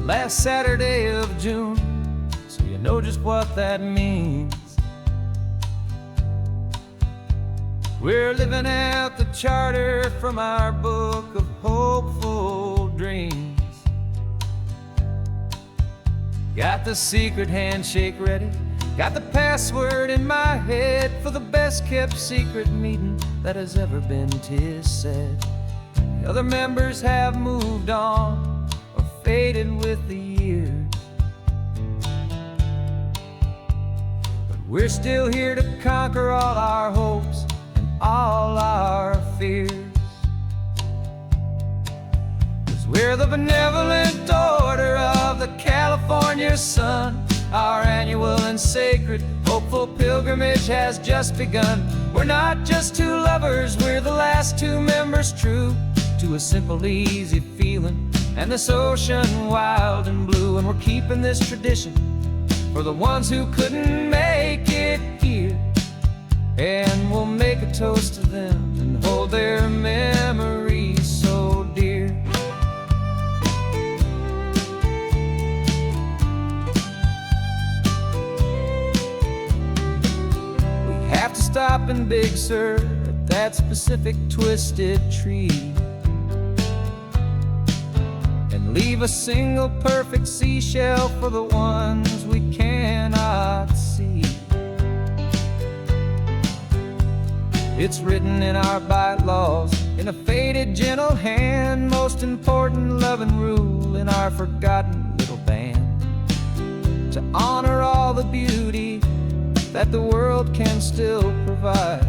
last Saturday of June, so you know just what that means. We're living out the charter from our book of hopeful dreams. Got the secret handshake ready, got the password in my head for the best kept secret meeting that has ever been, 'tis said. The other members have moved on or faded with the years, but we're still here to conquer all our hopes and all our fears. 'Cause we're the benevolent order of the California sun. Our annual and sacred hopeful pilgrimage has just begun. We're not just two lovers, we're the last two members true to a simple, easy feeling and this ocean wild and blue. And we're keeping this tradition for the ones who couldn't make it here, and we'll make a toast to them and hold their memories so dear. We have to stop in Big Sur at that specific twisted tree and leave a single perfect seashell for the ones we cannot see. It's written in our bylaws in a faded gentle hand, most important loving rule in our forgotten little band, to honor all the beauty that the world can still provide,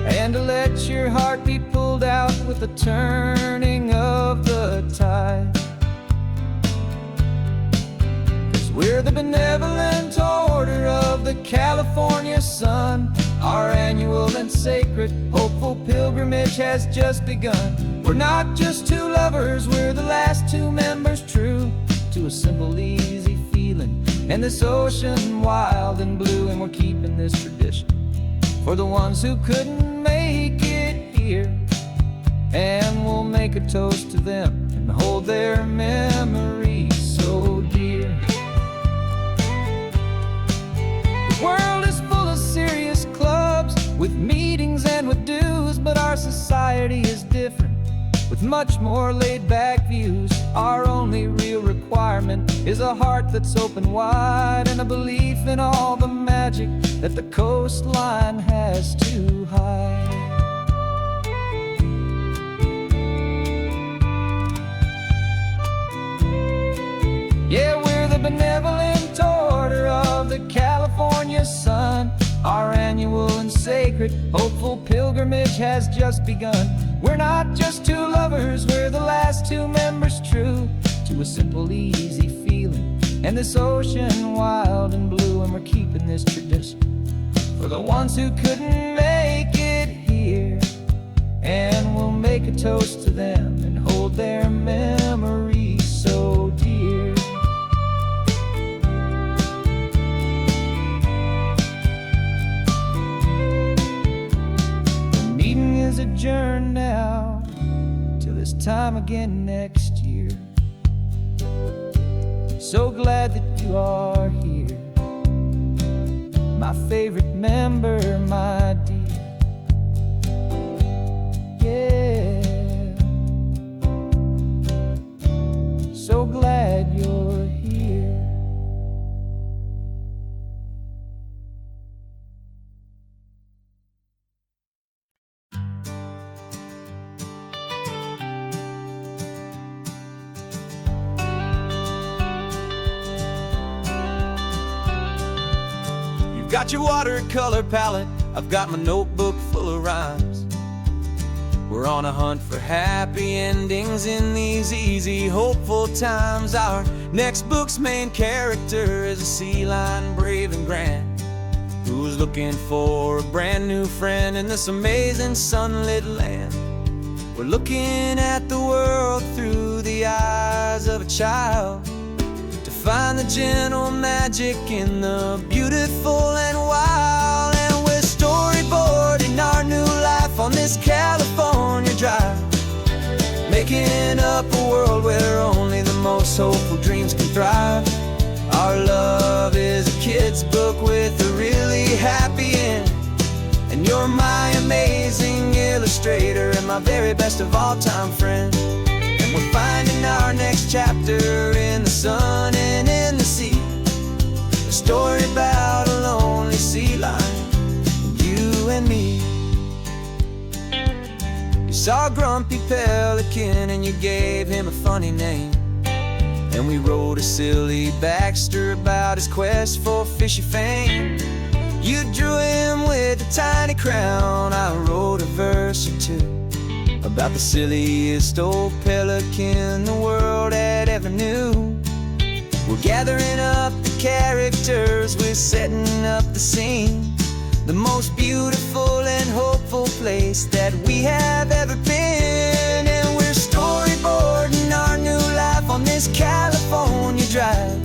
and to let your heart be pulled out with the turning of the tide. 'Cause we're the benevolent order of the California sun. Our annual and sacred hopeful pilgrimage has just begun. We're not just two lovers, we're the last two members true to a simple, easy feeling and this ocean wild and blue. And we're keeping this tradition for the ones who couldn't make it here, and we'll make a toast to them and hold their memories so dear. The world is full of serious clubs with meetings and with dues, but our society is different with much more laid-back views. Our only real requirement is a heart that's open wide and a belief in all the magic that the coastline has to hide. Yeah, we're the benevolent order of the California sun. Our annual and sacred hopeful pilgrimage has just begun. We're not just two lovers, we're the last two members true to a simple, easy feeling and this ocean wild and blue. And we're keeping this tradition for the ones who couldn't make it here, and we'll make a toast to them and hold their memories so dear. The meeting is adjourned now till this time again next year. So glad that you are here, my favorite member, my dear. Yeah, so glad you're here. Got your watercolor palette, I've got my notebook full of rhymes. We're on a hunt for happy endings in these easy, hopeful times. Our next book's main character is a sea lion, brave and grand, who's looking for a brand new friend in this amazing sunlit land. We're looking at the world through the eyes of a child, find the gentle magic in the beautiful and wild. And we're storyboarding our new life on this California drive, making up a world where only the most hopeful dreams can thrive. Our love is a kid's book with a really happy end, and you're my amazing illustrator and my very best of all-time friend. And we're finding our next chapter in the sun and in the sea, a story about a lonely sea lion, you and me. You saw a grumpy pelican and you gave him a funny name, and we wrote a silly Baxter about his quest for fishy fame. You drew him with a tiny crown, I wrote a verse or two about the silliest old pelican the world had ever knew. We're gathering up the characters, we're setting up the scene, the most beautiful and hopeful place that we have ever been. And we're storyboarding our new life on this California drive,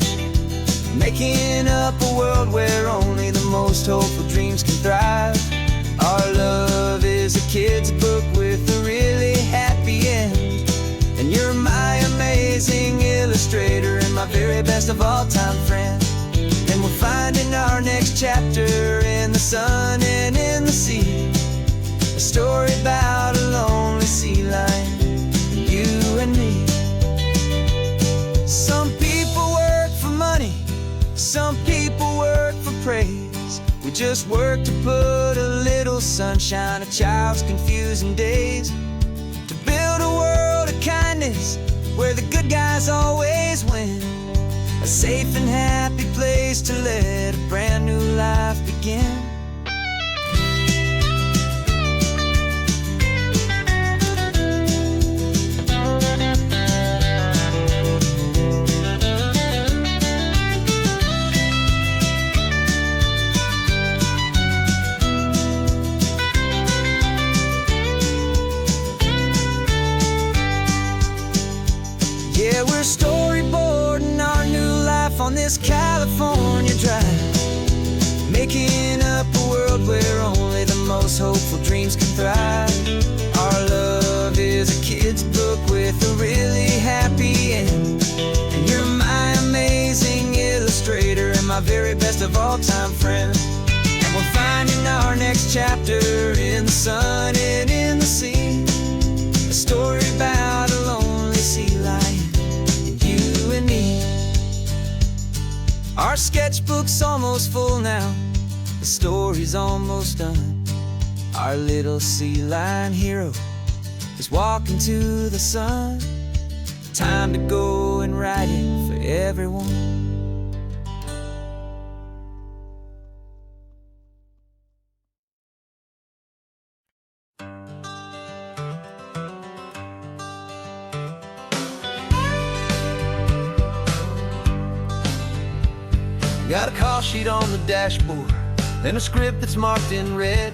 making up a world where only the most hopeful dreams can thrive. Our love is a kid's book with a really happy end, and you're my amazing illustrator and my very best of all-time friend. And we're finding our next chapter in the sun and in the sea, a story about a lonely sea lion, you and me. Some people work for money, some people work for praise. We just work to put a little sunshine in a child's confusing days, to build a world of kindness where the good guys always win, a safe and happy place to let a brand new life begin. Yeah, we're storyboarding our new life on this California drive, making up a world where only the most hopeful dreams can thrive. Our love is a kid's book with a really happy end, and you're my amazing illustrator and my very best of all-time friend. And we're finding our next chapter in the sun and in the sea, a story about a lonely sea lion, you and me. Our sketchbook's almost full now, the story's almost done. Our little sea lion hero is walking to the sun. Time to go and write it for everyone. Got a call sheet on the dashboard and a script that's marked in red.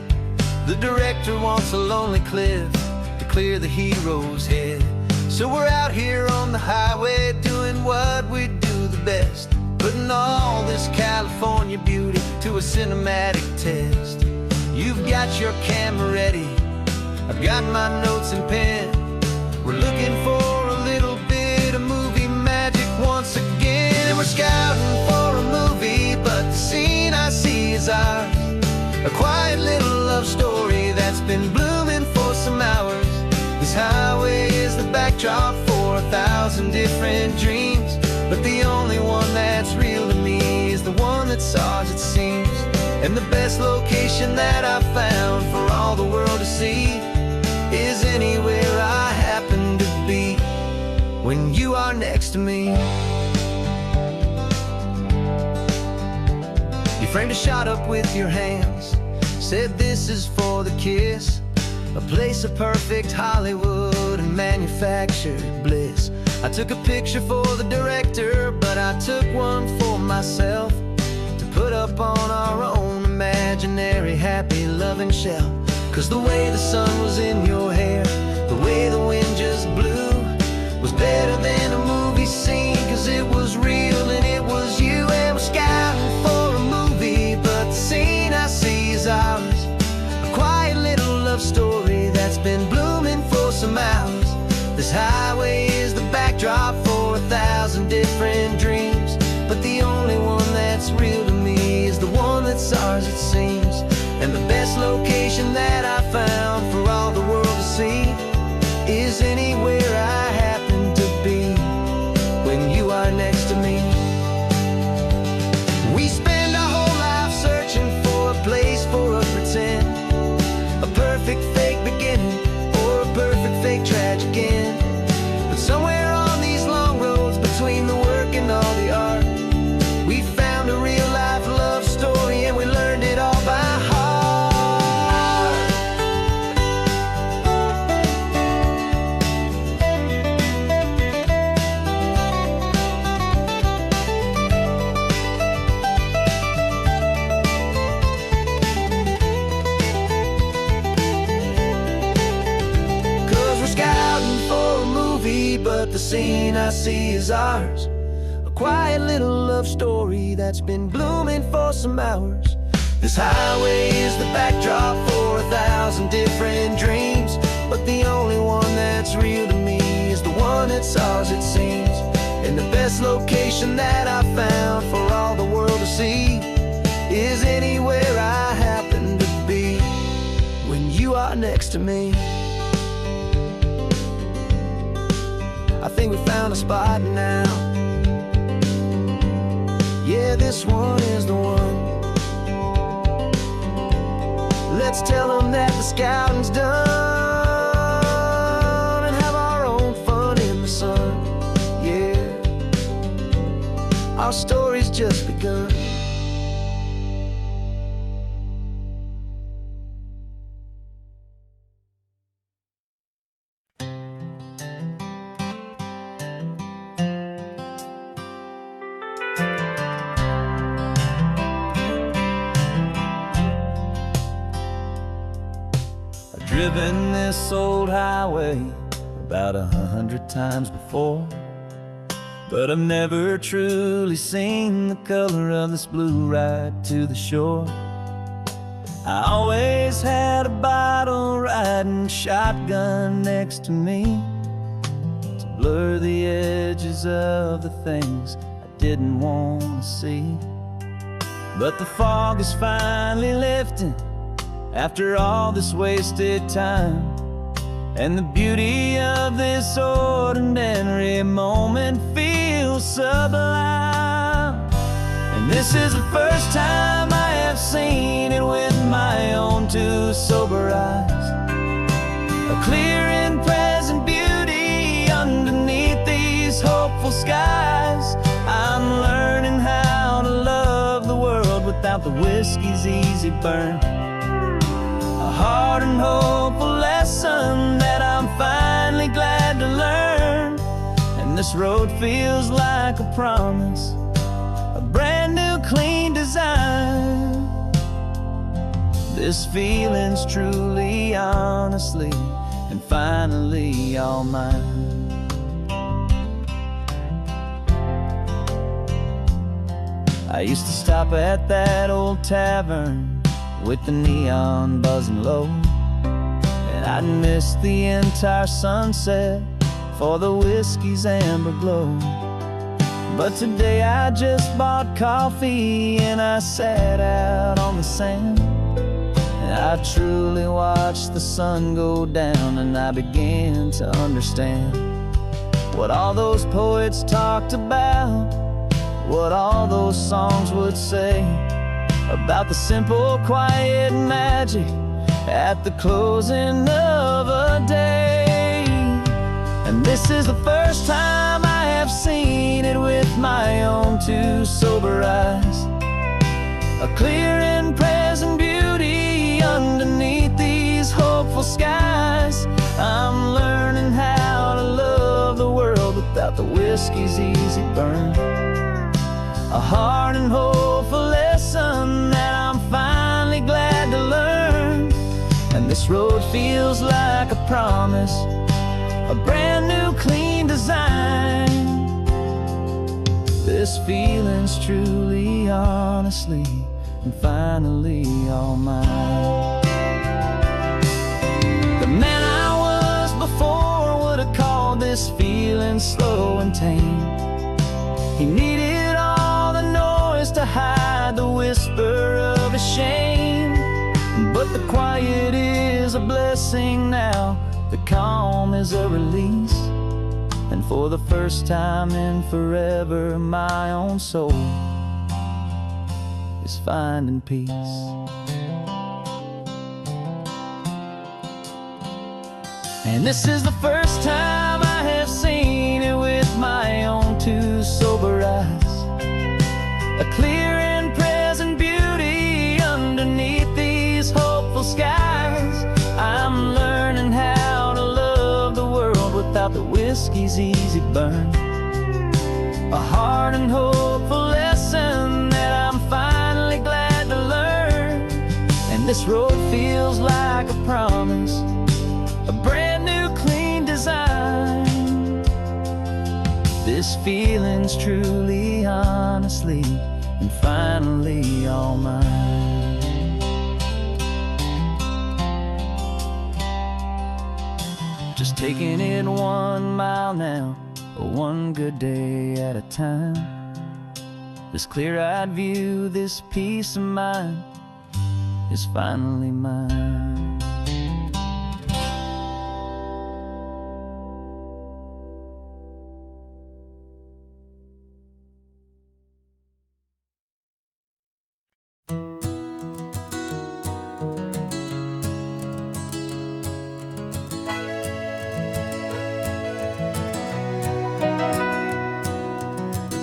The director wants a lonely cliff to clear the hero's head. So we're out here on the highway doing what we do the best, putting all this California beauty to a cinematic test. You've got your camera ready, I've got my notes and pen. We're looking for a little bit of movie magic once again. And we're scouting for a movie, but the scene I see is ours, a quiet little love story that's been blooming for some hours. This highway is the backdrop for 1,000 different dreams, but the only one that's real to me is the one that's ours, it seems. And the best location that I've found for all the world to see is anywhere I happen to be when you are next to me. You framed a shot up with your hands, said this is for the kiss, a place of perfect Hollywood and manufactured bliss. I took a picture for the director, but I took one for myself to put up on our own imaginary happy loving shelf. Cause the way the sun was in your hair, the way the wind just blew, was better than a movie scene, cause it was real and it was you. And we're scouting for a movie, but the scene I see is ours, a quiet little love story that's been blooming for some hours. This highway is the backdrop for 1,000 different dreams, but the only one that's real to me is the one that's ours, it seems. And the best location that I found for all the world to see is anywhere I happen to be when you are next to me. We spend our whole life searching for a place for a pretend, a perfect fake beginning or a perfect fake tragic end. But somewhere on these long roads between the work and all the art, we found a real life love story, and we learned it all by heart. 'Cause we're scouting for a movie, but the scene I see is ours. A quiet little love story that's been blooming for some hours. This highway is the backdrop for 1,000 different dreams, but the only one that's real to me is the one that's ours, it seems. And the best location that I found for all the world to see is anywhere I happen to be when you are next to me. I think we found a spot now. Yeah, this one is the one. Let's tell them that the scouting's done and have our own fun in the sun. Yeah, our story's just begun. Driven this old highway about 100 times before, but I've never truly seen the color of this blue right to the shore. I always had a bottle riding shotgun next to me to blur the edges of the things I didn't want to see. But the fog is finally lifting after all this wasted time, and the beauty of this ordinary moment feels sublime. And this is the first time I have seen it with my own two sober eyes, a clear and present beauty underneath these hopeful skies. I'm learning how to love the world without the whiskey's easy burn, a hard and hopeful lesson that I'm finally glad to learn. And this road feels like a promise, a brand new clean design. This feeling's truly, honestly, and finally all mine. I used to stop at that old tavern with the neon buzzing low, and I'd miss the entire sunset for the whiskey's amber glow. But today I just bought coffee and I sat out on the sand, and I truly watched the sun go down, and I began to understand what all those poets talked about, what all those songs would say about the simple, quiet magic at the closing of a day. And this is the first time I have seen it with my own two sober eyes, a clear and present beauty underneath these hopeful skies. I'm learning how to love the world without the whiskey's easy burn, a hard and hopeful lesson that I'm finally glad to learn. And this road feels like a promise, a brand new clean design. This feeling's truly, honestly, and finally all mine. The man I was before would have called slow and tame. He needed all the noise to hide the whisper of his shame. But the quiet is a blessing now, the calm is a release. And for the first time in forever, my own soul is finding peace. And this is the first time I have seen it with my own two sober eyes. A clear and present beauty underneath these hopeful skies. I'm learning how to love the world without the whiskey's easy burn. A hard and hopeful lesson that I'm finally glad to learn. And this road feels like a promise, a brand new clean design. This feeling's truly, honestly, and finally all mine. Just taking it 1 mile now, one good day at a time. This clear-eyed view, this peace of mind is finally mine.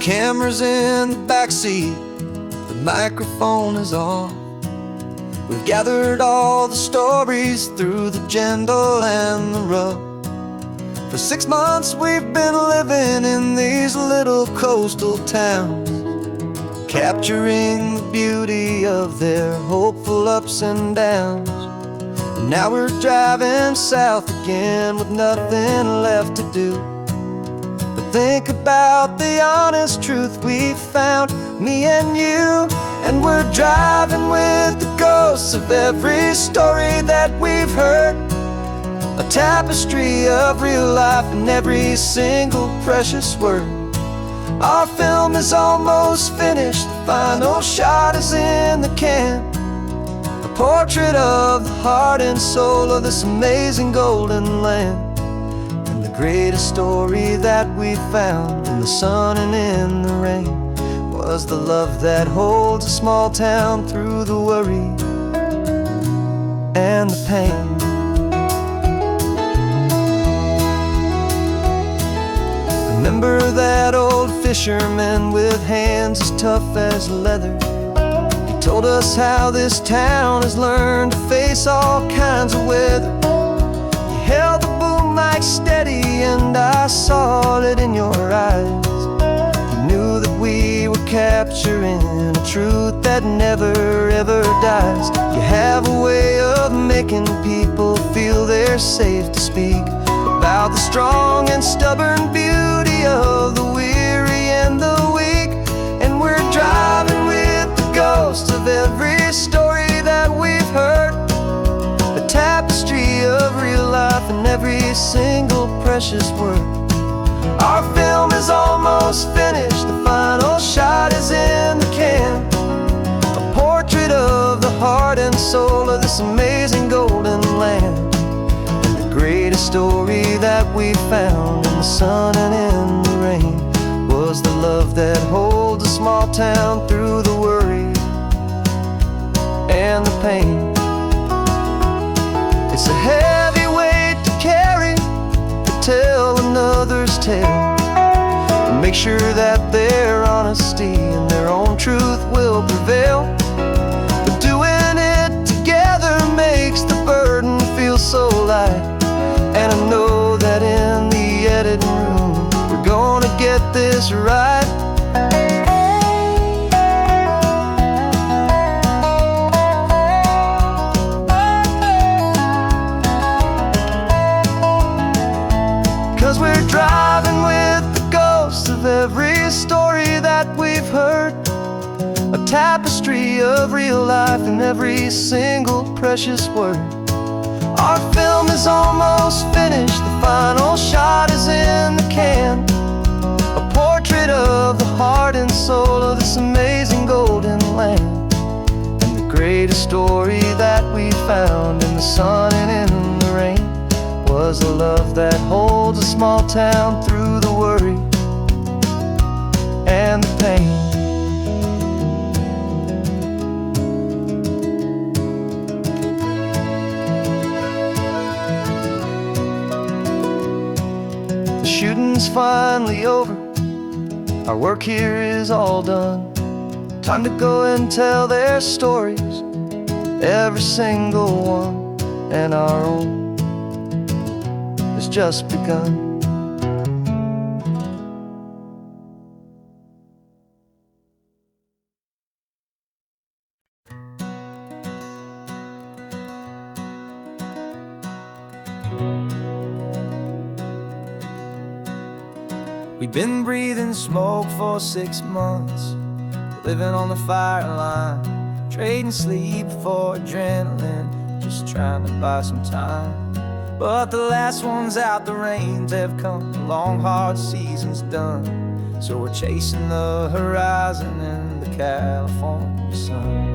Camera's in the backseat, the microphone is on. We've gathered all the stories through the gentle and the rough. For 6 months we've been living in these little coastal towns, capturing the beauty of their hopeful ups and downs. And now we're driving south again with nothing left to do. Think about the honest truth we found, me and you. And we're driving with the ghosts of every story that we've heard, a tapestry of real life in every single precious word. Our film is almost finished, the final shot is in the can, a portrait of the heart and soul of this amazing golden land. Greatest story that we found in the sun and in the rain was the love that holds a small town through the worry and the pain. Remember that old fisherman with hands as tough as leather? He told us how this town has learned to face all kinds of weather. He held the boom mic steady and I saw it in your eyes. You knew that we were capturing a truth that never ever dies. You have a way of making people feel they're safe to speak about the strong and stubborn beauty of the weary and the weak. And we're driving with the ghosts of every story that we've heard, a tapestry of real life in every single precious word. Our film is almost finished, the final shot is in the can, a portrait of the heart and soul of this amazing golden land. And the greatest story that we found in the sun and in the rain was the love that holds a small town through the worry and the pain. It's a heavy weight to carry, to tell another's tale, and make sure that their honesty and their own truth will prevail. But doing it together makes the burden feel so light. And I know that in the editing room we're gonna get this right. 'Cause we're driving with the ghosts of every story that we've heard, a tapestry of real life in every single precious word. Our film is almost finished, the final shot is in the can. A portrait of the heart and soul of this amazing golden land. And the greatest story that we found in the sun and in the rain was a love that holds a small town through the worry and the pain. The shooting's finally over, our work here is all done. Time to go and tell their stories, every single one, and our own has just begun. We've been breathing smoke for 6 months, living on the fire line, trading sleep for adrenaline, just trying to buy some time. But the last one's out, the rains have come, the long hard season's done. So we're chasing the horizon in the California sun.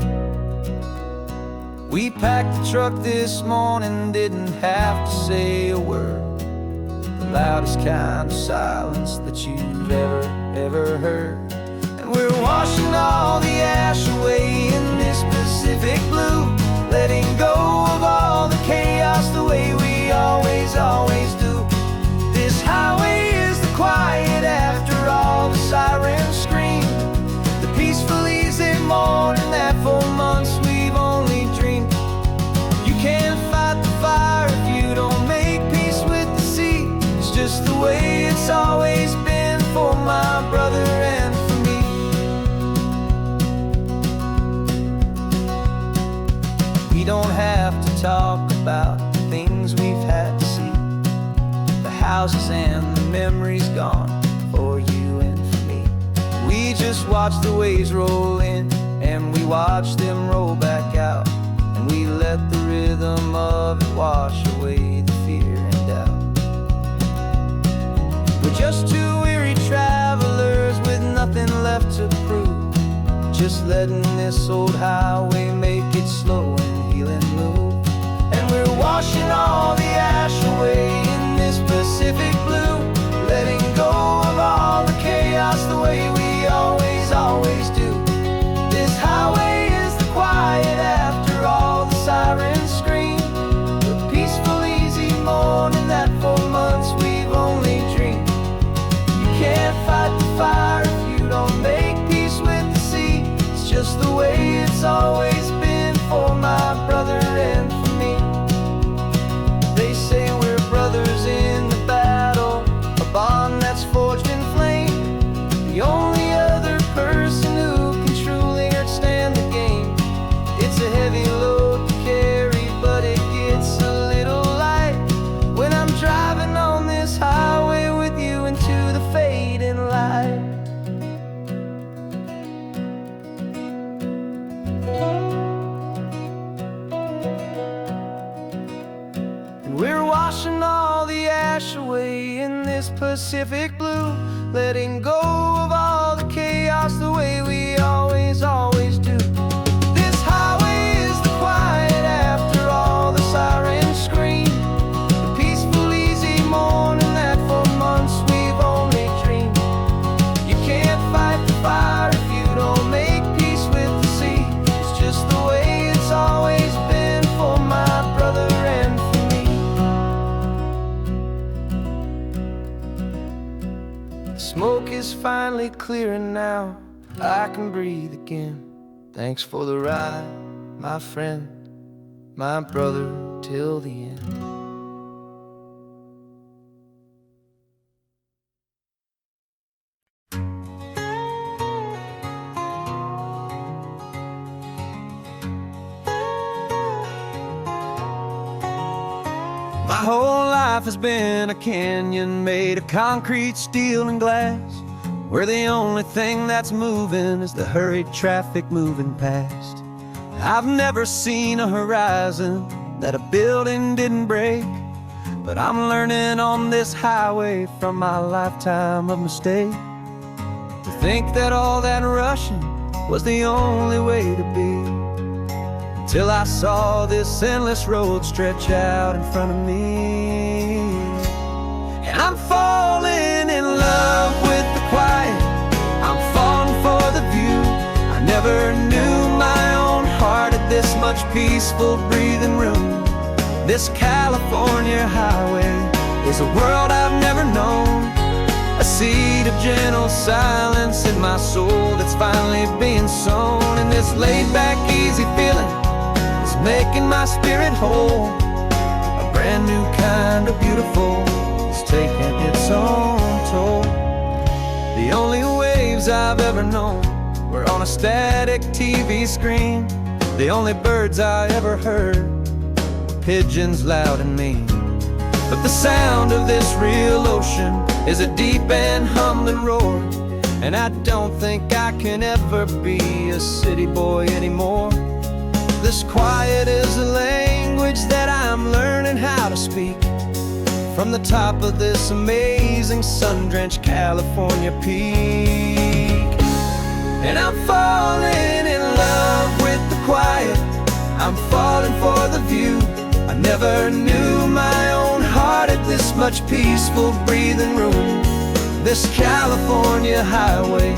We packed the truck this morning, didn't have to say a word. The loudest kind of silence that you've ever heard. And we're washing all the ash away in this Pacific blue, letting go of all the chaos the way we always do. This highway is the quiet after all the sirens scream, the peaceful easy morning that for months we've only dreamed. You can't fight the fire if you don't make peace with the sea. It's just the way it's always been for my brother and for me. We don't have to talk about the things we've had to see, the houses and the memories gone for you and for me. We just watch the waves roll in and we watch them roll back out, and we let the rhythm of it wash away the fear and doubt. We're just two weary travelers with nothing left to prove, just letting this old highway make it slow and healing move. And we're washing all the ash away in this Pacific blue, letting go of all the chaos the way we always do. This highway is the quiet after all the sirens scream, the peaceful easy morning that for months we've only dreamed. You can't fight the fire if you don't make peace with the sea. It's just the way it's always been for my brother and for me. They say we're brothers in the battle, a bond that's forged in flame. The only other person who can truly understand the game. It's a heavy load to carry, but it gets a little light when I'm driving on this highway with you into the fading light. And we're washing all the ash away in this Pacific blue, letting go of all the chaos the way we always do. This highway is the quiet after all the sirens scream, the peaceful easy morning that for months we've only dreamed. You can't fight the fire if you don't make peace with the sea. It's just the way it's always been for my brother and for me. The smoke is finally clearing now, I can breathe again. Thanks for the ride, my friend, my brother, till the end. My whole life has been a canyon made of concrete, steel, and glass, where the only thing that's moving is the hurried traffic moving past. I've never seen a horizon that a building didn't break. But I'm learning on this highway from my lifetime of mistake to think that all that rushing was the only way to be, till I saw this endless road stretch out in front of me. And I'm falling in love with the quiet, I'm falling for the view. I never knew my own heart had this much peaceful breathing room. This California highway is a world I've never known, a seed of gentle silence in my soul that's finally being sown. And this laid-back, easy feeling is making my spirit whole. A brand new kind of beautiful is taking its own toll. The only waves I've ever known were on a static TV screen. The only birds I ever heard were pigeons loud and mean. But the sound of this real ocean is a deep and humbling roar, and I don't think I can ever be a city boy anymore. This quiet is a language that I'm learning how to speak from the top of this amazing sun-drenched California peak. And I'm falling in love with the quiet, I'm falling for the view. I never knew my own heart had this much peaceful breathing room. This California highway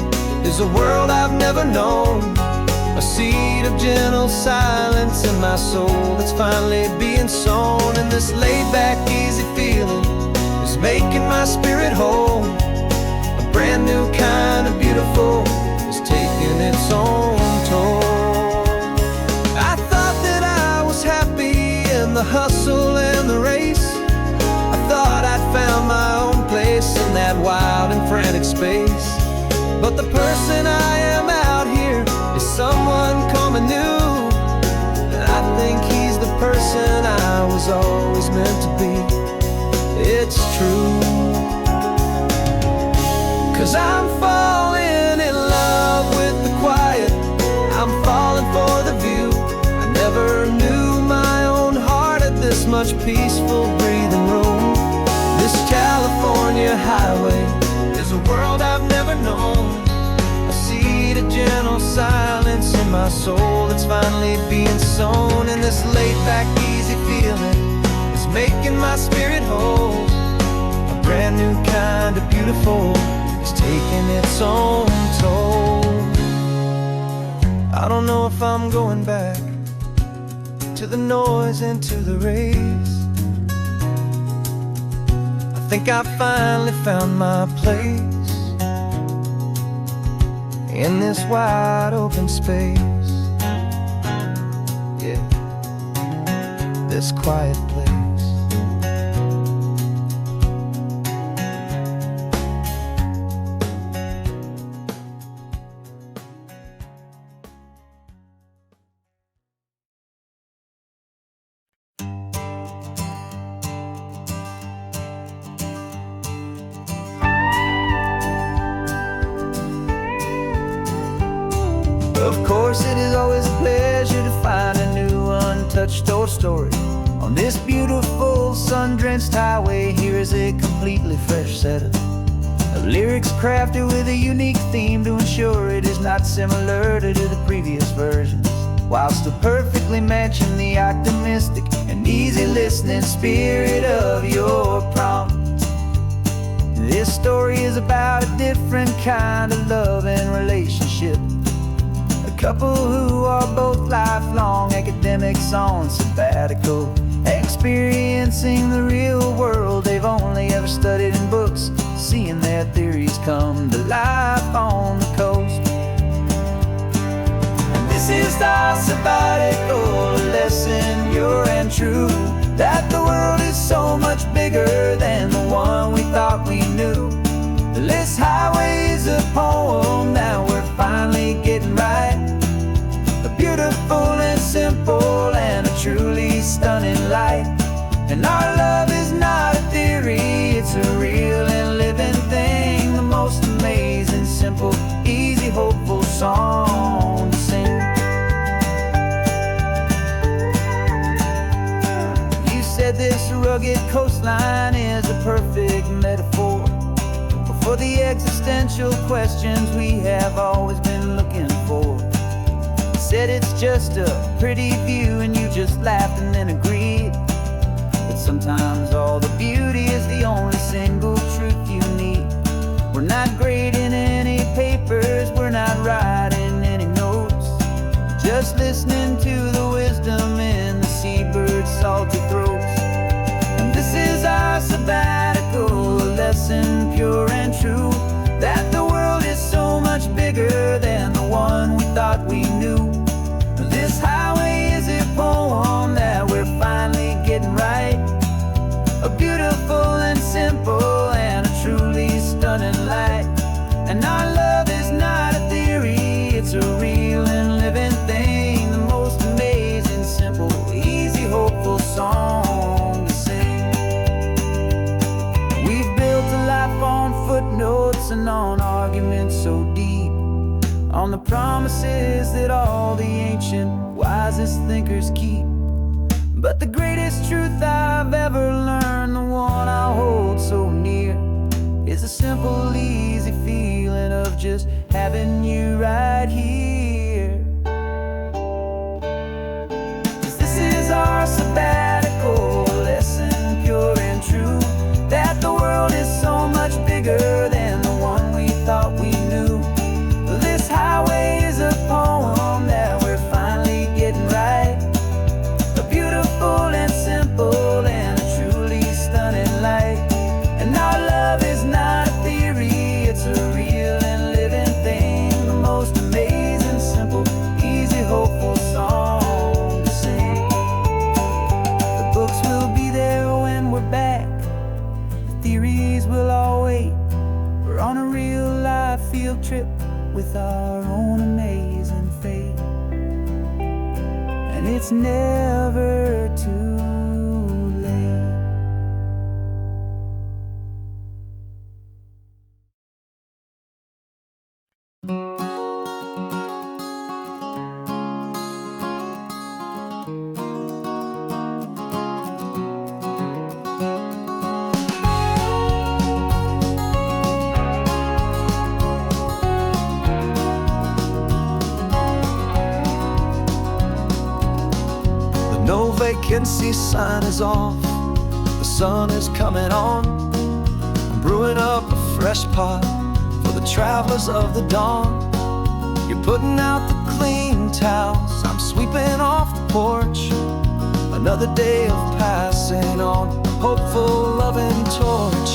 is a world I've never known, a seed of gentle silence in my soul that's finally being sown. And this laid-back, easy feeling is making my spirit whole. A brand new kind of beautiful is taking its own toll. I thought that I was happy in the hustle and the race. I thought I'd found my own place in that wild and frantic space. But the person I am out here is someone coming new, and I think he's the person I was always meant to be. It's true, 'cause I'm falling in love with the quiet, I'm falling for the view. I never knew my own heart had this much peaceful breathing room. This California highway is a world I've never known, a seed of gentle silence in my soul that's finally being sown. And this laid-back, easy feeling is making my spirit whole. A brand new kind of beautiful is taking its own toll. I don't know if I'm going back to the noise and to the race. I think I finally found my place in this wide open space. Yeah, this quiet place. Of course, it is always a pleasure to find a new untouched old story. On this beautiful sun-drenched highway, here is a completely fresh set of lyrics crafted with a unique theme to ensure it is not similar to the previous versions, while still perfectly matching the optimistic and easy listening spirit of your prompt. This story is about a different kind of love and relationship. A couple who are both lifelong academics on sabbatical, experiencing the real world they've only ever studied in books, seeing their theories come to life on the coast. And this is our sabbatical lesson, pure and true, that the world is so much bigger than the one we thought we knew. This highway is a poem that we're finally getting right, a beautiful and simple and a truly stunning light. And our love is not a theory, it's a real and living thing, the most amazing, simple, easy, hopeful song to sing. rugged coastline is a perfect metaphor for the existential questions we have always been looking for. Said it's just a pretty view and you just laughed and then agreed. But sometimes all the beauty is the only single truth you need. We're not grading any papers, we're not writing any notes, just listening to the wisdom in the seabird's salty throats. And this is our sabbatical, a lesson pure and true, that the world is so much bigger than the one we thought we knew. This highway is a poem that we're finally getting right, a beautiful and simple and a truly stunning light. And our love is not a theory, it's a real and living thing, the most amazing, simple, easy, hopeful song to sing. We've built a life on footnotes and on arguments so deep, on the promises that all the ancient, wisest thinkers keep. But the greatest truth I've ever learned, the one I hold so near, is a simple, easy feeling of just having you right here. 'Cause this is our sabbatical, lesson pure and true, that the world is so much bigger than the one we thought we knew. This highway is a poem that we're finally getting right, a beautiful and simple and a truly stunning light. And our love is not a theory, it's a real and living thing, the most amazing, simple, easy, hopeful song to sing. The books will be there when we're back, the theories will all wait. We're on a real life field trip with our own amazing fate, and it's never too late. No vacancy sign is off, the sun is coming on. I'm brewing up a fresh pot for the travelers of the dawn. You're putting out the clean towels, I'm sweeping off the porch. Another day of passing on, a hopeful, loving torch.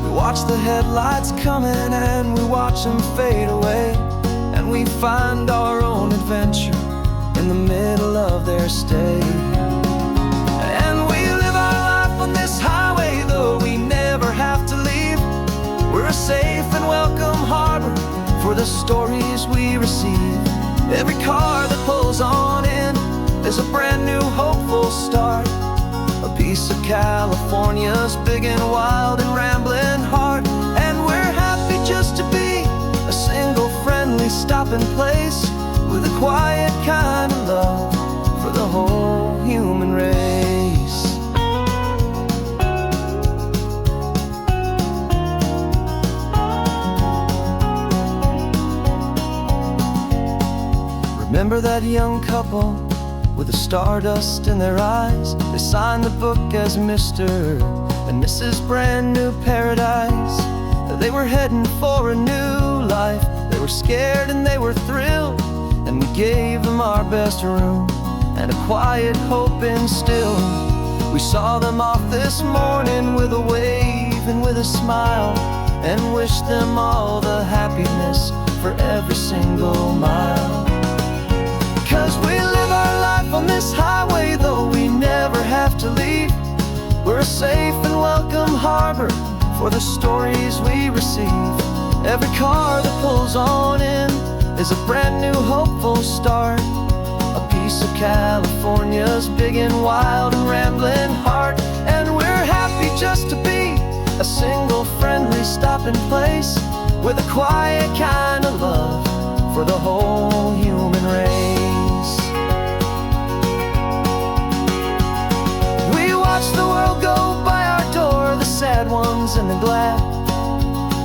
We watch the headlights coming and we watch them fade away, and we find our own adventure in the middle of their stay. And we live our life on this highway, though we never have to leave. We're a safe and welcome harbor for the stories we receive. Every car that pulls on in is a brand new hopeful start, a piece of California's big and wild and rambling heart. And we're happy just to be a single friendly stopping place, with a quiet kind of love for the whole human race. Remember that young couple with the stardust in their eyes? They signed the book as Mr. and Mrs. Brand New Paradise. They were heading for a new life. They were scared and they were thrilled, and we gave them our best room and a quiet hope instilled. We saw them off this morning with a wave and with a smile, and wished them all the happiness for every single mile. 'Cause we live our life on this highway, though we never have to leave. We're a safe and welcome harbor for the stories we receive. Every car that pulls on in is a brand new hopeful start, a piece of California's big and wild and rambling heart. And we're happy just to be a single friendly stopping place, with a quiet kind of love for the whole human race. We watch the world go by friends and the glad,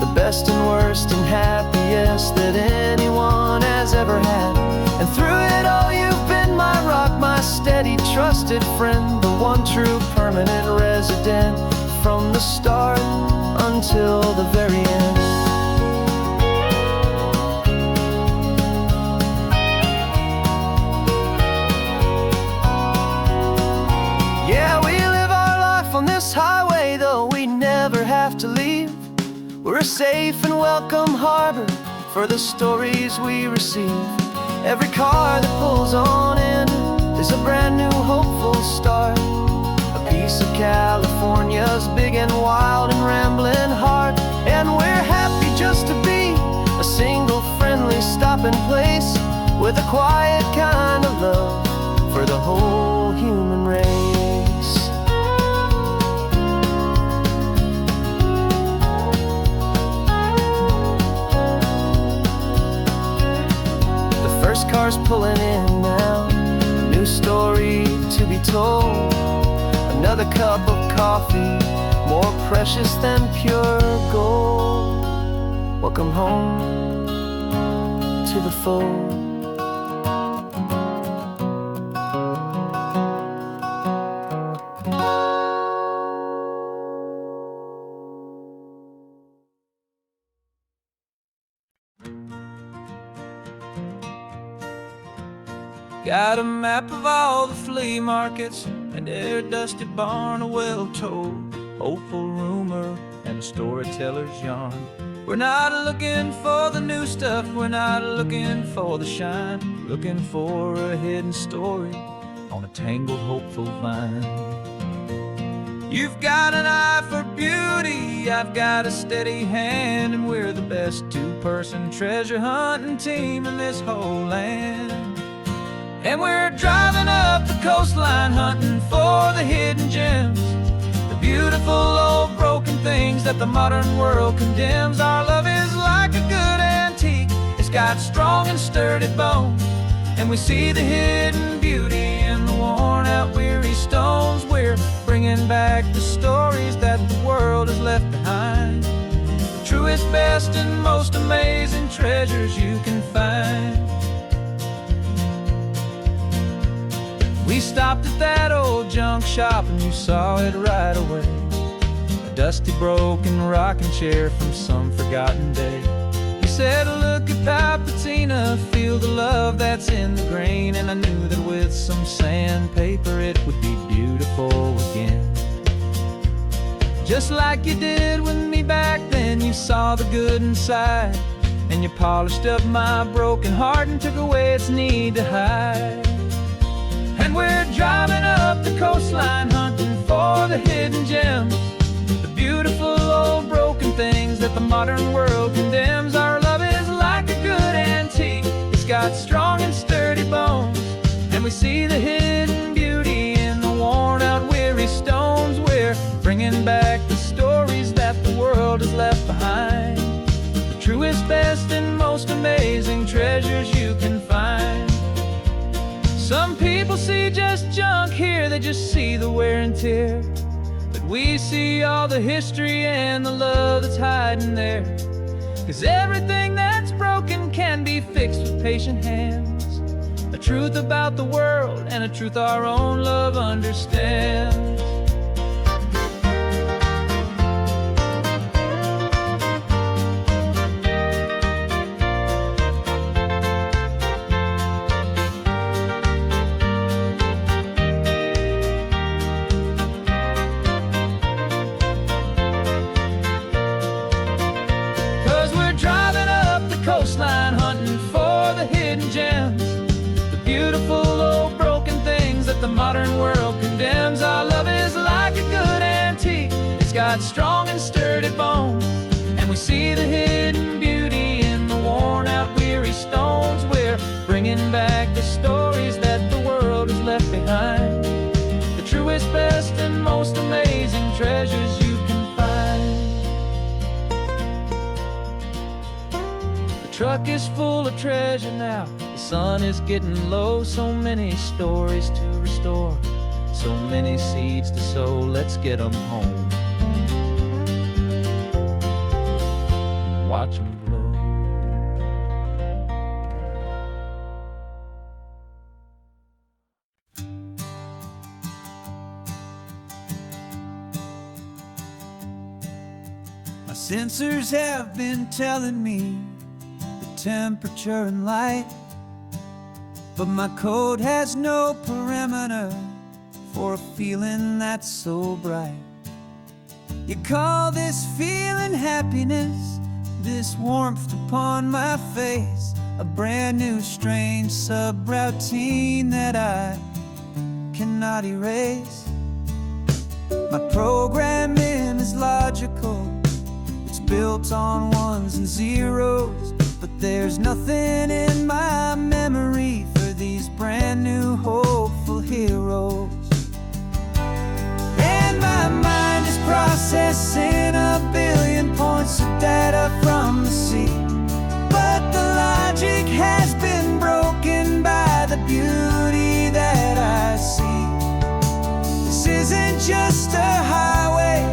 the best and worst and happiest that anyone has ever had. And through it all you've been my rock, my steady, trusted friend, the one true permanent resident, from the start until the very end. Yeah, we live our life on this highway, though we never have to leave. We're a safe and welcome harbor for the stories we receive. Every car that pulls on in is a brand new hopeful start, a piece of California's big and wild and rambling heart. And we're happy just to be a single friendly stopping place, with a quiet kind of love for the whole human race. First car's pulling in now, a new story to be told. Another cup of coffee, more precious than pure gold. Welcome home to the fold. Got a map of all the flea markets and every dusty barn, a well-told, hopeful rumor and a storyteller's yarn. We're not looking for the new stuff, we're not looking for the shine, looking for a hidden story on a tangled, hopeful vine. You've got an eye for beauty, I've got a steady hand, and we're the best two-person treasure hunting team in this whole land. And we're driving up the coastline hunting for the hidden gems, the beautiful old broken things that the modern world condemns. Our love is like a good antique, it's got strong and sturdy bones, and we see the hidden beauty in the worn out weary stones. We're bringing back the stories that the world has left behind, the truest, best and most amazing treasures you can find. We stopped at that old junk shop and you saw it right away, a dusty broken rocking chair from some forgotten day. You said, look at Papatina, feel the love that's in the grain, and I knew that with some sandpaper it would be beautiful again. Just like you did with me back then, you saw the good inside, and you polished up my broken heart and took away its need to hide. And we're driving up the coastline hunting for the hidden gems, the beautiful old broken things that the modern world condemns. Our love is like a good antique, it's got strong and sturdy bones, and we see the hidden beauty in the worn out weary stones. We're bringing back the stories that the world has left behind, the truest, best and most amazing treasures you can find. Some people see just junk here, they just see the wear and tear, but we see all the history and the love that's hiding there. 'Cause everything that's broken can be fixed with patient hands, a truth about the world and a truth our own love understands. 'Cause we're driving up the coastline hunting for the hidden gems, the beautiful old broken things that the modern world condemns. Our love is like a good antique, it's got strong and sturdy bones, and we see the hidden beauty in the worn out weary stones. We're bringing back the stories that the world has left behind, the truest, best and most amazing treasures you can find. The truck is full of treasure now, the sun is getting low, so many stories to restore, so many seeds to sow, let's get them home. watch them blow. My sensors have been telling me the temperature and light, but my code has no parameter for a feeling that's so bright. You call this feeling happiness, this warmth upon my face, a brand new strange subroutine that I cannot erase. My programming is logical, it's built on ones and zeros, but there's nothing in my memory for these brand new hopeful heroes. And my mind is processing a billion points of data from the sea, but the logic has been broken by the beauty that I see. This isn't just a highway,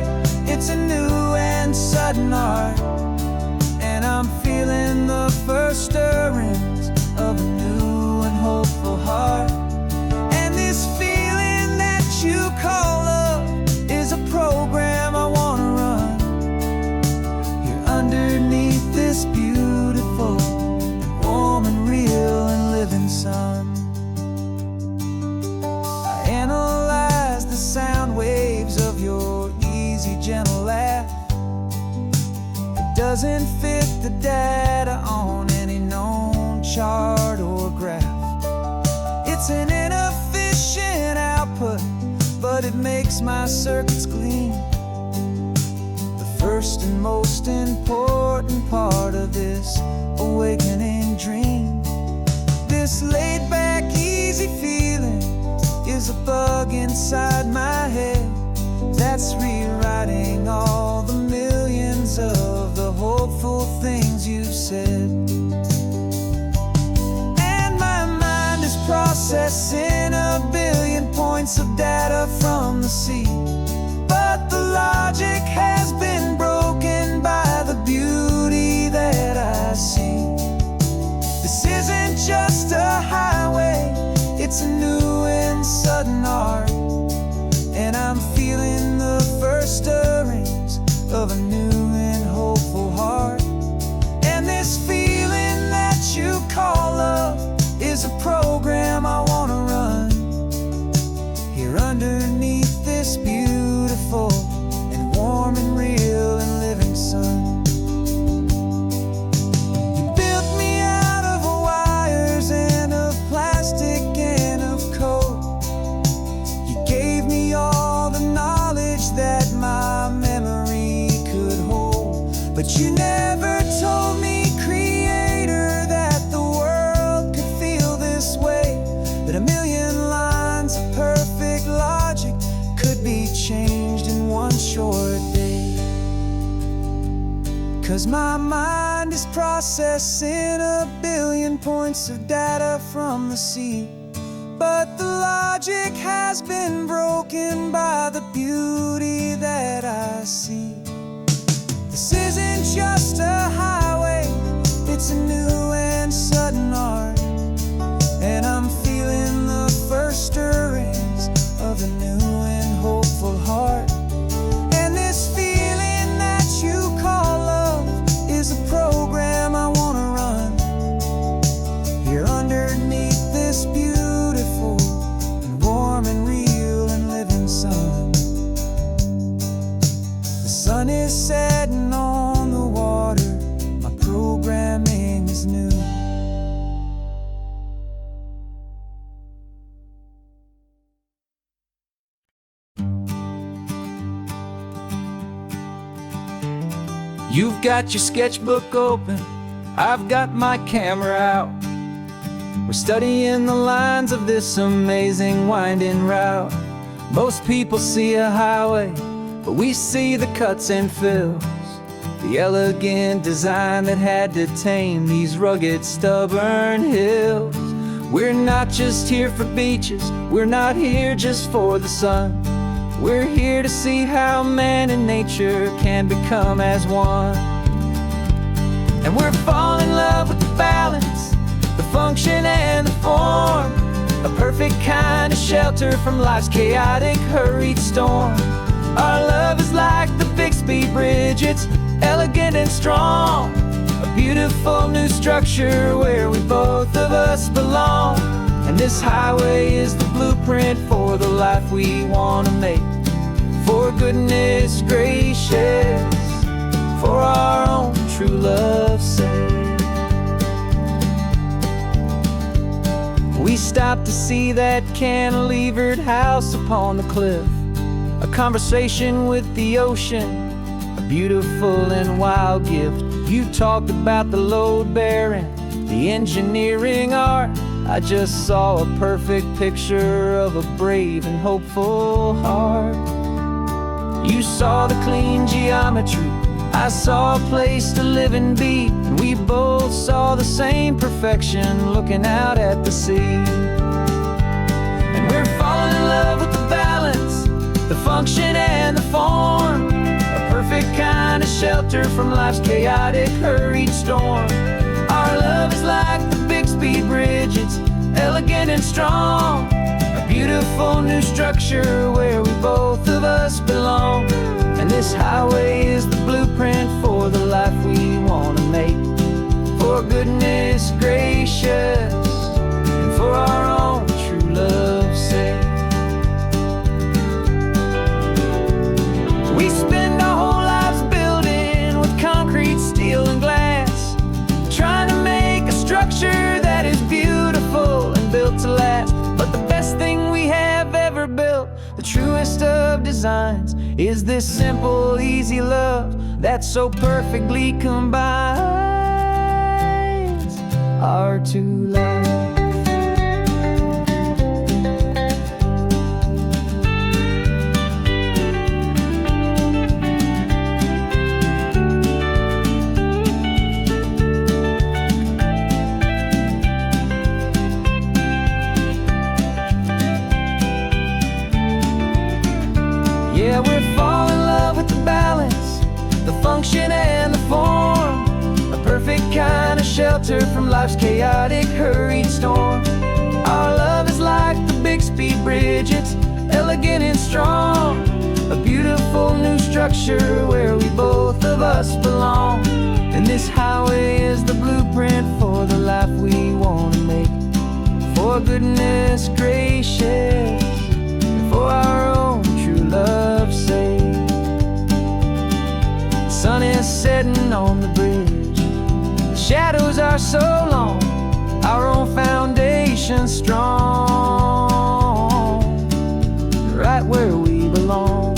it's a new and sudden art, and I'm feeling the first stirrings of a new and hopeful heart. And this feeling that you call love is a program I wanna run here underneath this beautiful, warm and real and living sun. I analyze the sound waves of your easy, gentle laugh. It doesn't fit the data on any known chart or graph. It's an inefficient output, but it makes my circuits gleam. The first and most important part of this awakening dream. This laid-back, easy feeling is a bug inside my head that's rewriting all the millions of the hopeful things you've said. And my mind is processing a billion points of data from the sea, but the logic has been broken by the beauty that I see. This isn't just a highway, it's a new and sudden art, and I'm feeling the first stirrings of a new and hopeful heart. And this feeling that you call love is a program I wanna run here underneath this beautiful and warm and real and living sun. You built me out of wires and of plastic and of code. You gave me all the knowledge that my memory could hold, but you never told me, Creator, that the world could feel this way, that a million lines of perfect logic could be changed in one short day. 'Cause my mind is processing a billion points of data from the sea, but the logic has been broken by the beauty that I see. This isn't just a highway, it's a new and sudden art, and I'm feeling the first stirrings of a new and hopeful heart. And this feeling that you call love is a program I wanna run here underneath this beautiful and warm and real and living sun. The sun is setting on the water, my programming is new. You've got your sketchbook open, I've got my camera out. We're studying the lines of this amazing winding route. Most people see a highway, but we see the cuts and fills, the elegant design that had to tame these rugged, stubborn hills. We're not just here for beaches, we're not here just for the sun. We're here to see how man and nature can become as one. And we're falling in love with the balance, the function and the form. A perfect kind of shelter from life's chaotic, hurried storm. Our love is like the Bixby Bridge, it's elegant and strong. A beautiful new structure where we both of us belong. And this highway is the blueprint for the life we want to make. For goodness gracious, for our own true love's sake. We stopped to see that cantilevered house upon the cliff, a conversation with the ocean, a beautiful and wild gift. You talked about the load bearing, the engineering art. I just saw a perfect picture of a brave and hopeful heart. You saw the clean geometry, I saw a place to live and be, and we both saw the same perfection looking out at the sea. And we're falling in love with the balance, the function and the form. A perfect kind of shelter from life's chaotic, hurried storm. Our love is like the Bixby Bridge, it's elegant and strong. A beautiful new structure where we both of us belong. And this highway is the blueprint for the life we want to make. For goodness gracious, and for our own true love's sake. We spend our whole lives building with concrete, steel, and glass, trying to make a structure that is beautiful and built to last. But the best thing we have ever built, the truest of designs, is this simple, easy love that so perfectly combines our two lives. Yeah, we're falling in love with the balance, the function and the form. A perfect kind of shelter from life's chaotic, hurried storm. Our love is like the Bixby Bridge, it's elegant and strong. A beautiful new structure where we both of us belong. And this highway is the blueprint for the life we want to make. For goodness gracious, for our own true love's sake. The sun is setting on the bridge, the shadows are so long, our own foundation strong, right where we belong.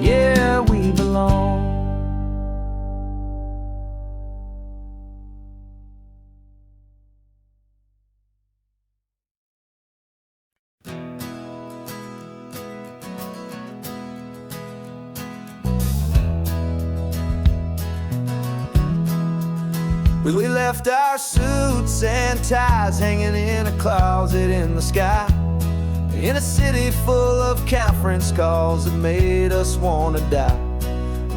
Yeah, we belong. We left our suits and ties hanging in a closet in the sky, in a city full of conference calls that made us want to die.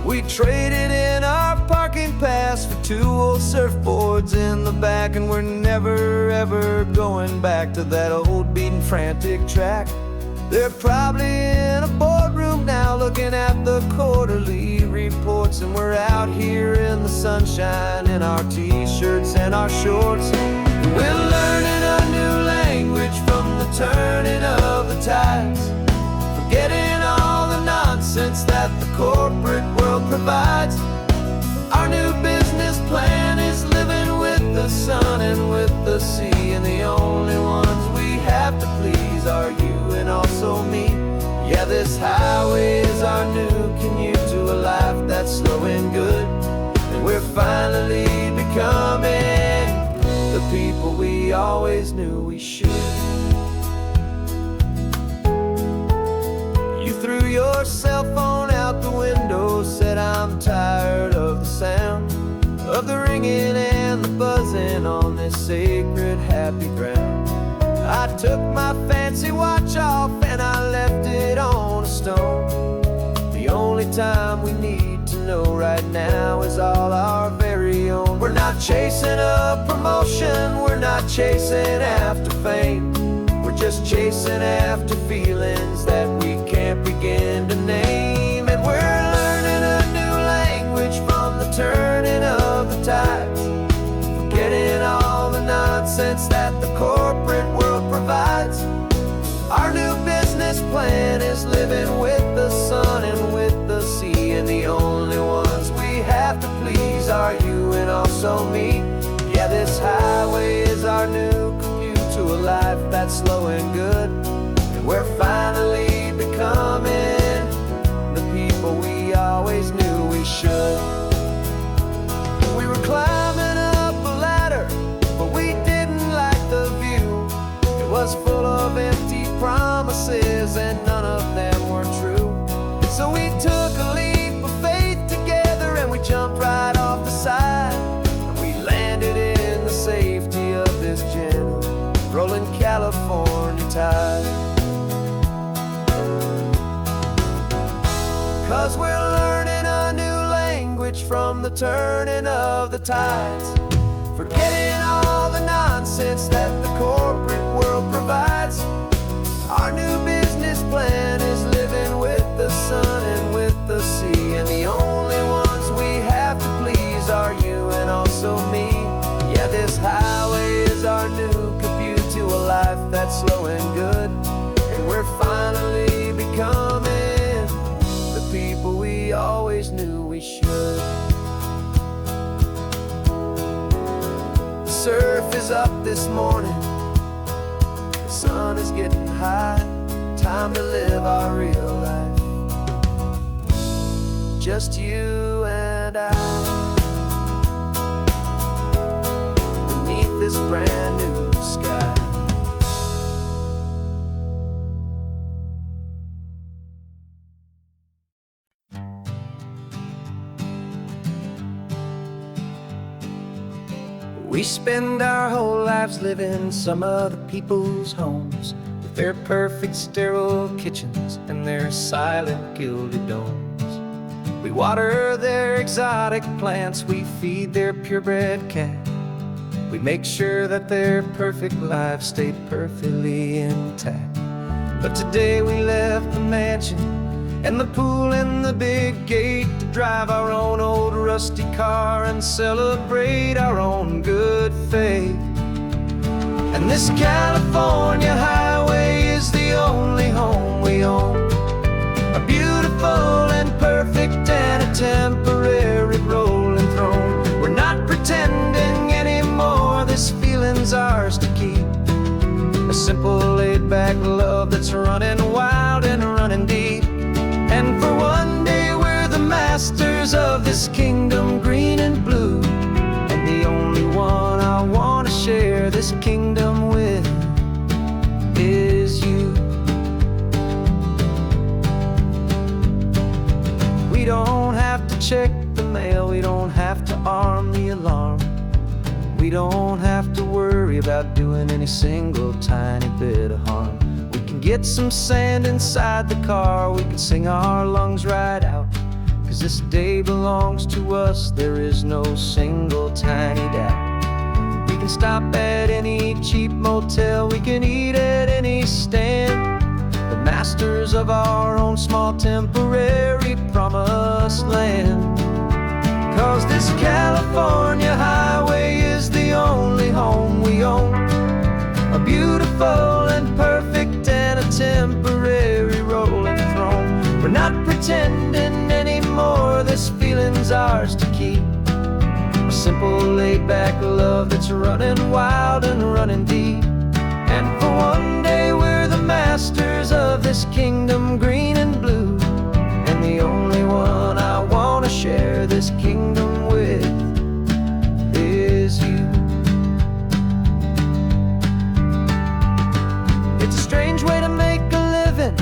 We traded in our parking pass for 2 old surfboards in the back, and we're never ever going back to that old beaten frantic track. They're probably in a boardroom now looking at the quarterly reports, and we're out here in the sunshine in our t-shirts and our shorts. We're learning a new language from the turning of the tides, forgetting all the nonsense that the corporate world provides. Our new business plan is living with the sun and with the sea, and the only ones we have to please are you and also me. Yeah, this highway is our new commute to a life that's slow and good, and we're finally becoming the people we always knew we should. You threw your cell phone out the window, said I'm tired of the sound of the ringing and the buzzing on this sacred happy ground. I took my fancy watch off and I left it on a stone. The only time we need to know right chasing a promotion, we're not chasing after fame. We're just chasing after feelings that we can't begin to name. And we're learning a new language from the turning of the tides, forgetting all the nonsense that the corporate world provides. Our new business plan is living with the sun and with the sea, and the only ones we have to please are you and also me. Yeah, this highway is our new commute to a life that's slow and good, and we're finally becoming the people we always knew we should. We were climbing up a ladder, but we didn't like the view. It was full of empty promises and none of them were true. So we took a leap of faith together and we jumped right off the side, and we landed in the safety of this gentle rolling California tide. 'Cause we're learning a new language from the turning of the tides, forgetting all the nonsense that the corporate world provides. Our new business plan is living with the sun and with the sea, and the only ones we have to please are you and also me. Yeah, this highway is our new commute to a life that's slow and good, and we're finally becoming the people we always knew we should. The surf is up this morning, the sun is getting high, time to live our real life, just you and I, beneath this brand new sky. We spend our whole lives living some other people's homes, with their perfect sterile kitchens and their silent gilded domes. We water their exotic plants, we feed their purebred cat. We make sure that their perfect lives stay perfectly intact. But today we left the mansion and the pool and the big gate to drive our own old rusty car and celebrate our own good faith. And this California highway is the only home we own, a beautiful and perfect and a temporary rolling throne. We're not pretending anymore, this feeling's ours to keep, a simple laid-back love that's running wild and running deep. And for one day we're the masters of this kingdom green and blue, and the only one I want to share this kingdom with is you. We don't have to check the mail, we don't have to arm the alarm, we don't have to worry about doing any single tiny bit of harm. We can get some sand inside the car, we can sing our lungs right out, 'cause this day belongs to us, there is no single tiny doubt. We can stop at any cheap motel, we can eat at any stand, the masters of our own small temporary promised land. 'Cause this California highway is the only home we own, a beautiful and perfect and a temporary rolling throne. We're not pretending anymore, this feeling's ours to keep, a simple laid-back love that's running wild and running deep. And for one day we're the masters of this kingdom green and blue, and the only one I want to share this kingdom with is you. It's a strange way to make a living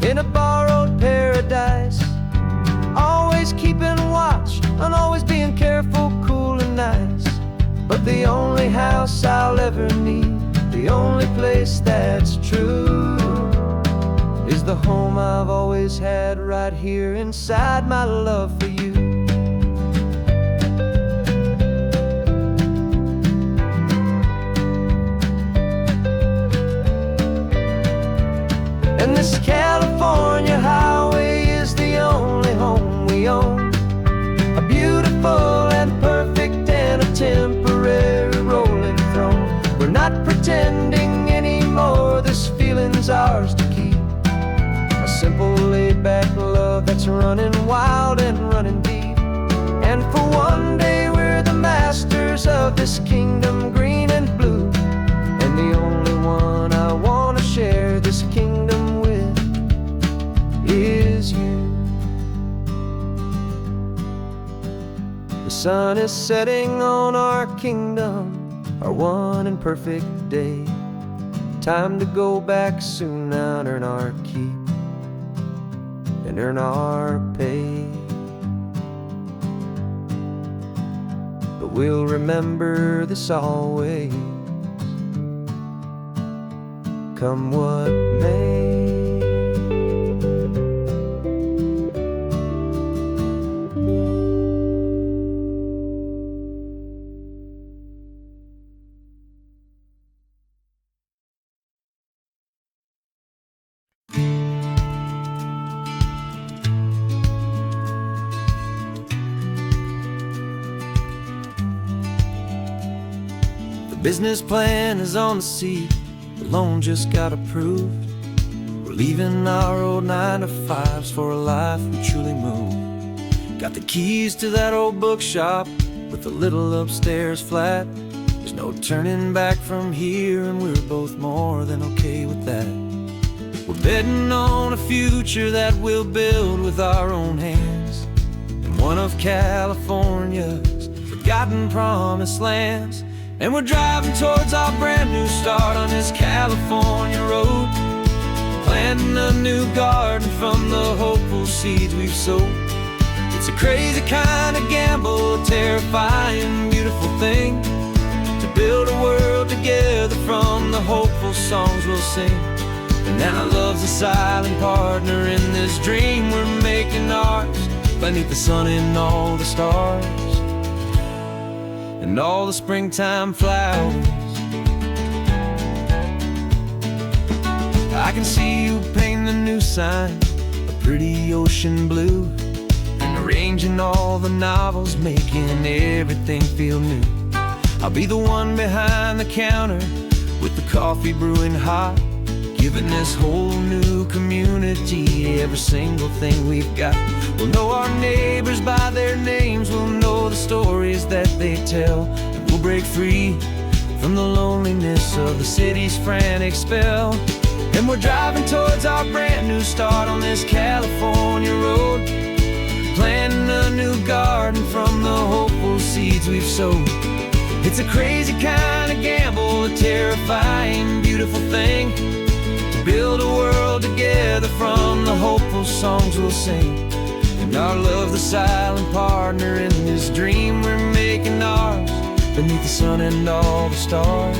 in a borrowed paradise, always keeping watch and always being careful, cool and nice. But the only house I'll ever need, the only place that's true, is the home I've always had right here inside my love for you. And this California highway is the only home we own. A beautiful and perfect and a temporary rolling throne. We're not pretending anymore, this feeling's ours to keep. A simple laid-back love that's running wild and running deep. And for one day we're the masters of this kingdom, green and blue. And the only one I want to share this kingdom with is you. The sun is setting on our kingdom, our one and perfect day. Time to go back soon now and earn our keep and earn our pay. But we'll remember this always, come what may. The business plan is on the seat, the loan just got approved. We're leaving our old 9-to-5s for a life we truly moved. Got the keys to that old bookshop with the little upstairs flat. There's no turning back from here, and we're both more than okay with that. We're betting on a future that we'll build with our own hands in one of California's forgotten promised lands. And we're driving towards our brand new start on this California road, planting a new garden from the hopeful seeds we've sowed. It's a crazy kind of gamble, a terrifying, beautiful thing, to build a world together from the hopeful songs we'll sing. And now love's a silent partner in this dream we're making ours, beneath the sun and all the stars and all the springtime flowers. I can see you painting a new sign, a pretty ocean blue, and arranging all the novels, making everything feel new. I'll be the one behind the counter with the coffee brewing hot, giving this whole new community every single thing we've got. We'll know our neighbors by their names, we'll know the stories that they tell, and we'll break free from the loneliness of the city's frantic spell. And we're driving towards our brand new start on this California road, planting a new garden from the hopeful seeds we've sowed. It's a crazy kind of gamble, a terrifying, beautiful thing, build a world together from the hopeful songs we'll sing. And our love's the silent partner in this dream we're making ours, beneath the sun and all the stars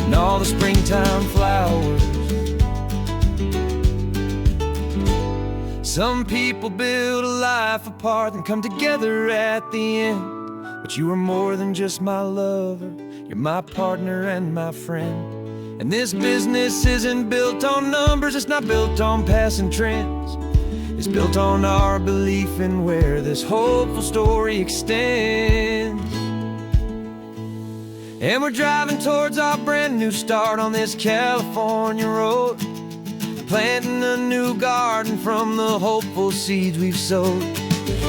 and all the springtime flowers. Some people build a life apart and come together at the end, but you are more than just my lover, you're my partner and my friend. And this business isn't built on numbers, it's not built on passing trends. It's built on our belief in where this hopeful story extends. And we're driving towards our brand new start on this California road, planting a new garden from the hopeful seeds we've sowed.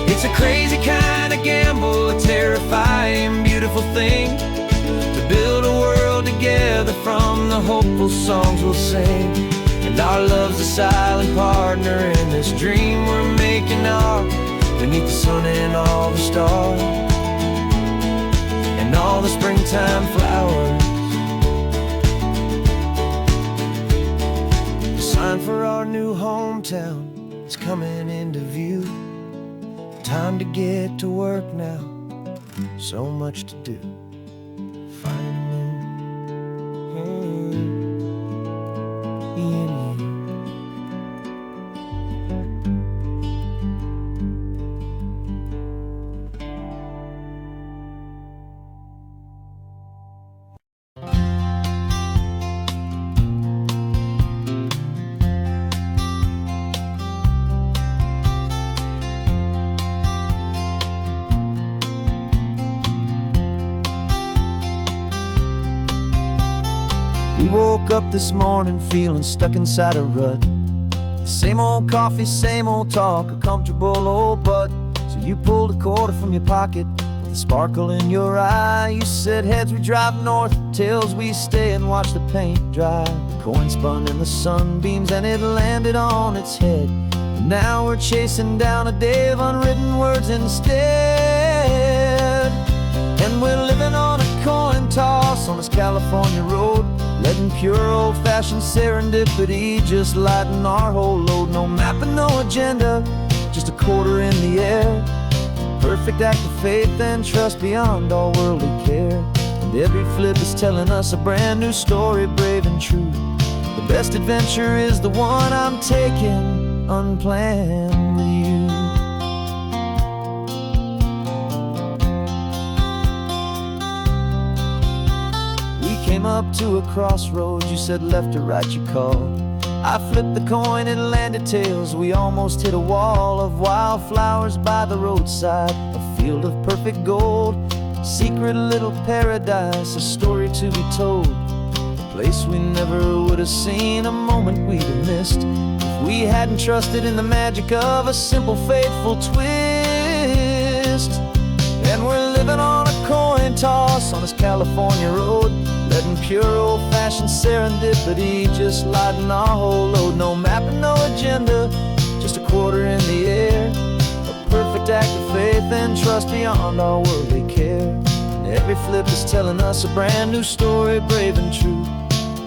It's a crazy kind of gamble, a terrifying, beautiful thing, to build a world together from the hopeful songs we'll sing. And our love's a silent partner in this dream we're making ours, beneath the sun and all the stars and all the springtime flowers. The sign for our new hometown is coming into view. Time to get to work now, so much to do. We woke up this morning feeling stuck inside a rut. Same old coffee, same old talk, a comfortable old butt. So you pulled a quarter from your pocket with a sparkle in your eye. You said, heads we drive north, tails we stay and watch the paint dry. The coin spun in the sunbeams and it landed on its head. And now we're chasing down a day of unwritten words instead. And we're living on a coin toss on this California road, letting pure old-fashioned serendipity just lighten our whole load. No map and no agenda, just a quarter in the air. Perfect act of faith and trust beyond all worldly care. And every flip is telling us a brand new story, brave and true. The best adventure is the one I'm taking unplanned with you. Came up to a crossroads, you said left or right you called. I flipped the coin, it landed tails. We almost hit a wall of wildflowers by the roadside, a field of perfect gold, secret little paradise, a story to be told, a place we never would have seen, a moment we'd have missed if we hadn't trusted in the magic of a simple faithful twist. And we're living on a coin toss on this California road, letting pure old-fashioned serendipity just lighten our whole load. No map and no agenda, just a quarter in the air. A perfect act of faith and trust beyond all worldly care. And every flip is telling us a brand new story, brave and true.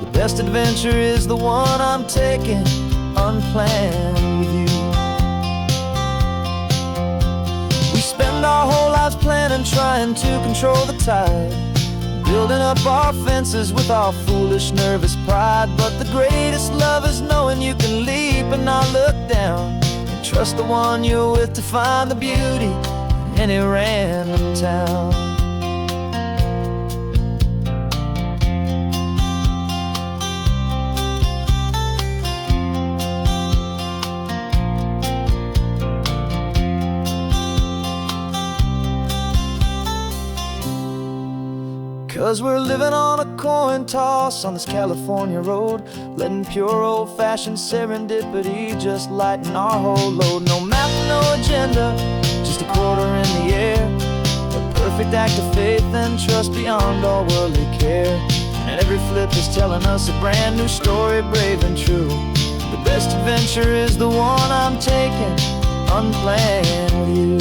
The best adventure is the one I'm taking unplanned with you. We spend our whole lives planning, trying to control the tide, building up our fences with our foolish, nervous pride. But the greatest love is knowing you can leap and not look down, and trust the one you're with to find the beauty in any random town. 'Cause we're living on a coin toss on this California road, letting pure old-fashioned serendipity just lighten our whole load. No map, no agenda, just a quarter in the air. A perfect act of faith and trust beyond all worldly care. And every flip is telling us a brand new story, brave and true. The best adventure is the one I'm taking unplanned with you.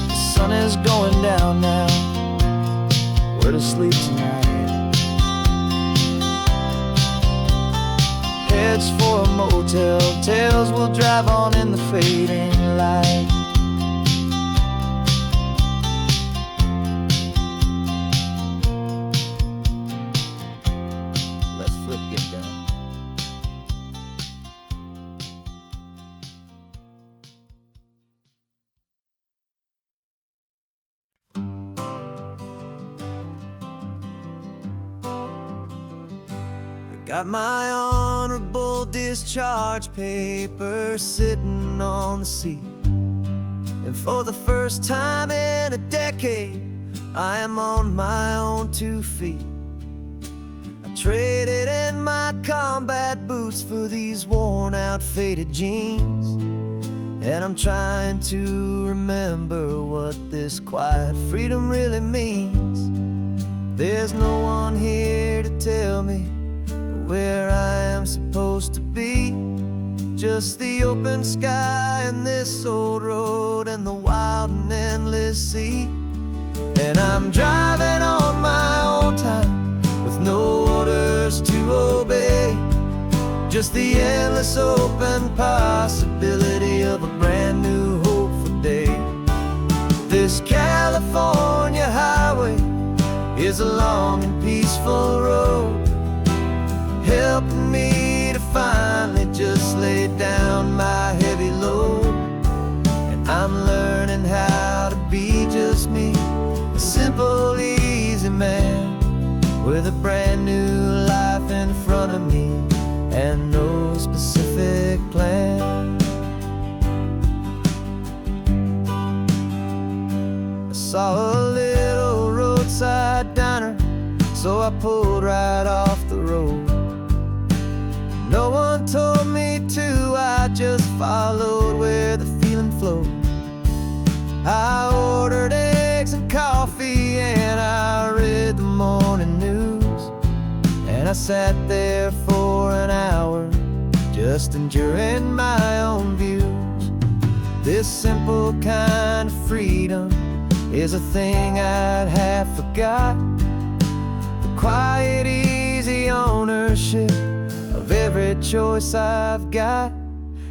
The sun is going down now, we're to sleep tonight. Heads for a motel, tails will drive on in the fading light. Let's flip get down. Got my honorable discharge paper sitting on the seat, and for the first time in a decade, I am on my own 2 feet. I traded in my combat boots for these worn out faded jeans, and I'm trying to remember what this quiet freedom really means. There's no one here to tell me where I am supposed to be, just the open sky and this old road and the wild and endless sea. And I'm driving on my own time with no orders to obey, just the endless open possibility of a brand new hopeful day. This California highway is a long and peaceful road, helping me to finally just lay down my heavy load. And I'm learning how to be just me, a simple, easy man with a brand new life in front of me and no specific plan. saw a little roadside diner, so I pulled right off the road. No one told me to, I just followed where the feeling flowed. I ordered eggs and coffee and I read the morning news, and I sat there for an hour just enduring my own views. This simple kind of freedom is a thing I'd have forgot. The quiet, easy ownership of every choice I've got.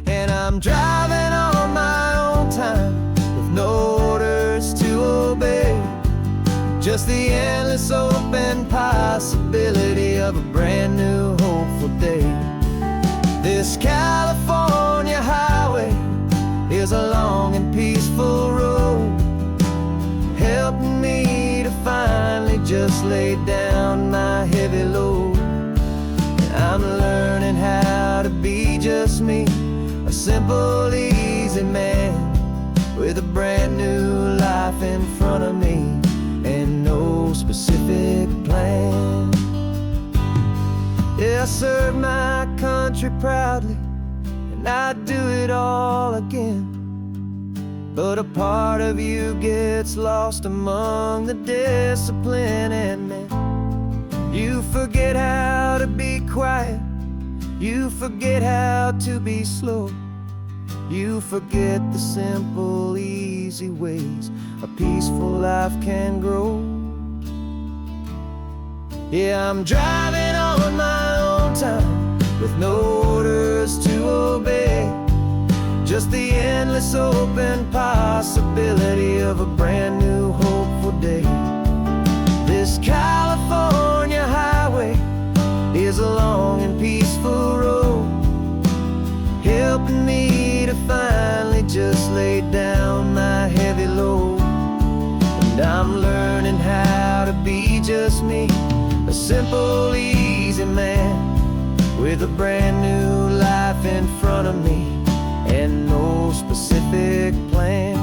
And I'm driving on my own time with no orders to obey, just the endless open possibility of a brand new hopeful day. This California highway is a long and peaceful road, helping me to finally just lay down my heavy load. And I'm learning how to be just me, a simple, easy man with a brand new life in front of me and no specific plan. Yeah, I serve my country proudly, and I'd do it all again. But a part of you gets lost among the discipline and men. You forget how to be quiet, you forget how to be slow, you forget the simple, easy ways a peaceful life can grow. Yeah, I'm driving on my own time with no orders to obey, just the endless open possibility of a brand new hopeful day. This California highway is a long and peaceful road, helping me to finally just lay down my heavy load. And I'm learning how to be just me, a simple, easy man with a brand new life in front of me and no specific plan.